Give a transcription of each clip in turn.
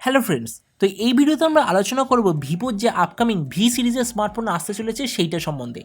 Hello friends, তো এই ভিডিওতে আমরা আলোচনা করব ভিভোর যে আপকামিং ভি সিরিজের স্মার্টফোন আসতে চলেছে সেইটা সম্বন্ধে।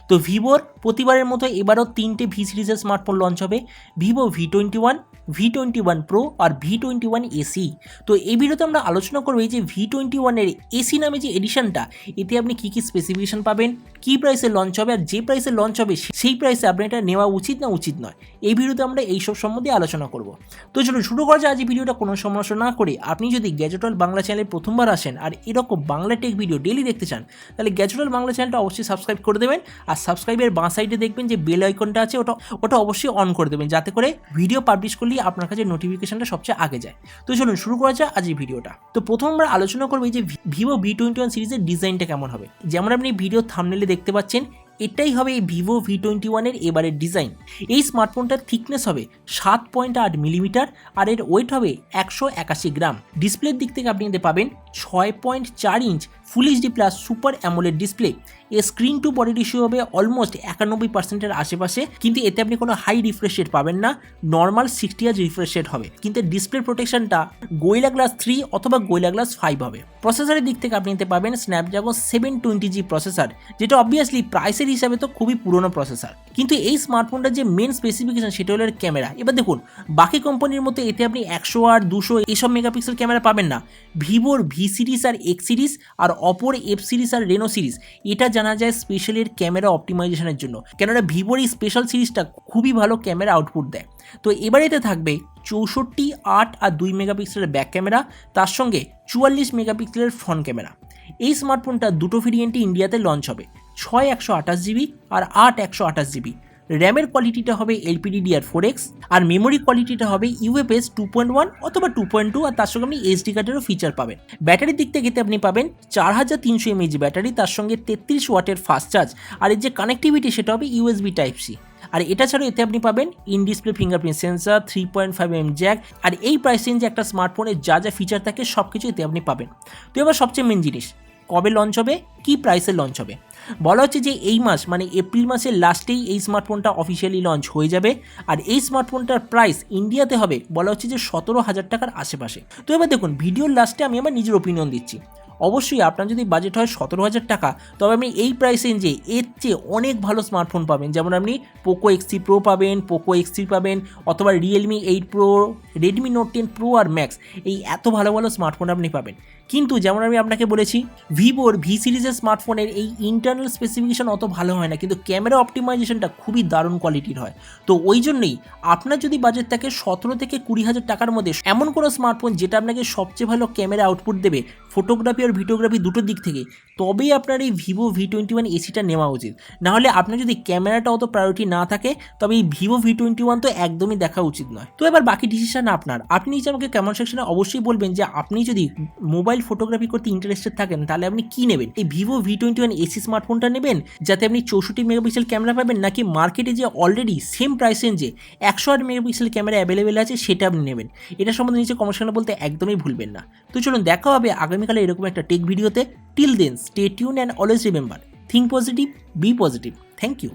তো ভিভোর প্রতিবারের মতো এবারও 3টে ভি সিরিজের স্মার্টফোন লঞ্চ হবে, ভিভো V21, V21 প্রো আর V21 এসি। তো এই ভিডিওতে আমরা আলোচনা করব এই যে V21 এর এসি নামে যে এডিশনটা, এতে আপনি কী কী স্পেসিফিকেশন পাবেন, কী প্রাইসে লঞ্চ হবে, আর যে প্রাইসে লঞ্চ হবে সেই প্রাইসে আপনি এটা নেওয়া উচিত না উচিত নয়, এই ভিডিওতে আমরা এইসব সম্বন্ধে আলোচনা করব। তো চলুন শুরু করা যায় আজ এই ভিডিওটা কোনো সমস্যা না করে। আপনি যদি গ্যাজেট ওয়ার্ল্ড বাংলা চ্যানেলে প্রথমবার আসেন আর এরকম বাংলা টেক ভিডিও ডেলি দেখতে চান, তাহলে গ্যাজেট ওয়ার্ল্ড বাংলা চ্যানেলটা অবশ্যই সাবস্ক্রাইব করে দেবেন। আর সাবস্ক্রাইবের বাঁ সাইডে দেখবেন যে বেল আইকনটা আছে, ওটা অবশ্যই অন করে দেবেন, যাতে করে ভিডিও পাবলিশ করলেই আপনার কাছে নোটিফিকেশনটা সবচেয়ে আগে যায়। তো চলুন শুরু করা যায় আজ এই ভিডিওটা। তো প্রথম আমরা আলোচনা করবো এই যে ভিভো V21 সিরিজের ডিজাইনটা কেমন হবে। যেমন আপনি ভিডিও থাম্বনেলে দেখতে পাচ্ছেন, এটাই হবে এই ভিভো V21 এর এবারের ডিজাইন। এই স্মার্টফোনটার থিকনেস হবে 7.8 মিলিমিটার আর এর ওয়েট হবে 181 গ্রাম। ডিসপ্লের দিক থেকে আপনি এতে পাবেন 6.4 inch full HD plus super AMOLED display. এর স্ক্রিন টু বডি রেশিও হবে অলমোস্ট 91%-এর আশেপাশে, কিন্তু এতে আপনি কোনো হাই রিফ্রেশ রেট পাবেন না, নর্মাল 60 হার্জ রিফ্রেশ রেট হবে। কিন্তু ডিসপ্লে প্রোটেকশনটা গোরিলা গ্লাস 3 অথবা গোরিলা গ্লাস 5 হবে। প্রসেসরের দিক থেকে আপনি এতে পাবেন স্ন্যাপড্রাগন 720G প্রসেসর, যেটা অবভিয়াসলি প্রাইসের হিসাবে তো খুবই পুরনো প্রসেসর। কিন্তু এই স্মার্টফোনটার যে মেন স্পেসিফিকেশন সেটা হলো এর ক্যামেরা। এবার দেখুন, বাকি কোম্পানির মতো এতে আপনি 108, 200 এইসব মেগাপিক্সেল ক্যামেরা পাবেন না। ভিভোর ভি সিরিজ আর এক্স সিরিজ আর অপোর এফ সিরিজ আর রেনো সিরিজ, এটা জানা যায় স্পেশাল এর ক্যামেরা অপটিমাইজেশনের জন্য, কেননা ভিভোর এই স্পেশাল সিরিজটা খুবই ভালো ক্যামেরা আউটপুট দেয়। তো এবার এতে থাকবে 64, 8 আর 2 মেগাপিক্সেলের ব্যাক ক্যামেরা, তার সঙ্গে 44 মেগাপিক্সেলের ফ্রন্ট ক্যামেরা। এই স্মার্টফোনটা দুটো ভেরিয়েন্টই ইন্ডিয়াতে লঞ্চ হবে, 6 128GB আর 8 128GB। র্যামের কোয়ালিটিটা হবে LPDDR4X আর মেমোরি কোয়ালিটিটা হবে UFS 2.1 অথবা 2.2, আর তার সঙ্গে আপনি SD কার্ডেরও ফিচার পাবেন। ব্যাটারির দিক থেকে আপনি পাবেন 4300 mAh ব্যাটারি, তার সঙ্গে 33 ওয়াটের ফাস্ট চার্জ, আর এর যে কানেক্টিভিটি সেটা হবে USB Type-C। আর এটা ছাড়াও এতে আপনি পাবেন in display fingerprint sensor, 3.5mm jack, আর এই প্রাইস রেঞ্জে একটা স্মার্টফোনের যা যা ফিচার থাকে সব কিছু এতে আপনি পাবেন। তো এবার সবচেয়ে মেন জিনিস, কবে লঞ্চ হবে, কি প্রাইসে লঞ্চ হবে। বলা হচ্ছে যে এই মাস মানে এপ্রিল মাসের লাস্টেই এই স্মার্টফোনটা অফিসিয়ালি লঞ্চ হয়ে যাবে। আর এই স্মার্টফোনটার প্রাইস ইন্ডিয়াতে হবে বলা হচ্ছে যে 17,000 টাকার আশেপাশে। তো এবার দেখুন, ভিডিওর লাস্টে আমি আমার নিজের ওপিনিয়ন দিচ্ছি। অবশ্যই আপনার যদি বাজেট হয় 17,000 টাকা, তবে আপনি এই প্রাইস রেঞ্জে এর চেয়ে অনেক ভালো স্মার্টফোন পাবেন। যেমন আপনি পোকো X3 প্রো পাবেন, পোকো X3 পাবেন, অথবা Realme 8 pro, Redmi Note 10 pro আর ম্যাক্স, এই এত ভালো ভালো স্মার্টফোন আপনি পাবেন। কিন্তু যেমন আমি আপনাকে বলেছি, ভিভোর ভি সিরিজের স্মার্টফোনের এই ইন্টারনাল স্পেসিফিকেশন অত ভালো হয় না, কিন্তু ক্যামেরা অপটিমাইজেশনটা খুবই দারুণ কোয়ালিটির হয়। তো ওই জন্যই আপনার যদি বাজেট থাকে 17 থেকে 20,000 টাকার মধ্যে, এমন কোনো স্মার্টফোন যেটা আপনাকে সবচেয়ে ভালো ক্যামেরা আউটপুট দেবে ফটোগ্রাফি আর ভিডিওগ্রাফি দুটো দিক থেকে, তবেই আপনার এই ভিভো V21 এসিটা নেওয়া উচিত। নাহলে আপনার যদি ক্যামেরাটা অত প্রায়োরিটি না থাকে, তবে এই ভিভো V21 তো একদমই দেখা উচিত নয়। তো এবার বাকি ডিসিশন আপনার। আপনি নিচে আমাকে কমেন্ট সেকশনে অবশ্যই বলবেন যে আপনি যদি মোবাইল ফটোগ্রাফি করতে ইন্টারেস্টেড থাকেন, তাহলে আপনি কি নেবেন, এই ভিভো V21 এসি স্মার্টফোনটা নেবেন যাতে আপনি 64 মেগাপিক্সেল ক্যামেরা পাবেন, নাকি মার্কেটে যে অলরেডি সেম প্রাইস রেঞ্জে 108 মেগাপিক্সেল ক্যামেরা অ্যাভেলেবেল আছে সেটা আপনি নেবেন। এটা সম্বন্ধে নিচে কমেন্ট সেকশনে বলতে একদমই ভুলবেন না। তো চলুন দেখা হবে আগামীকালে এরকম একটা টেক ভিডিওতে। Till then stay tuned and always remember, think positive, be positive. Thank you.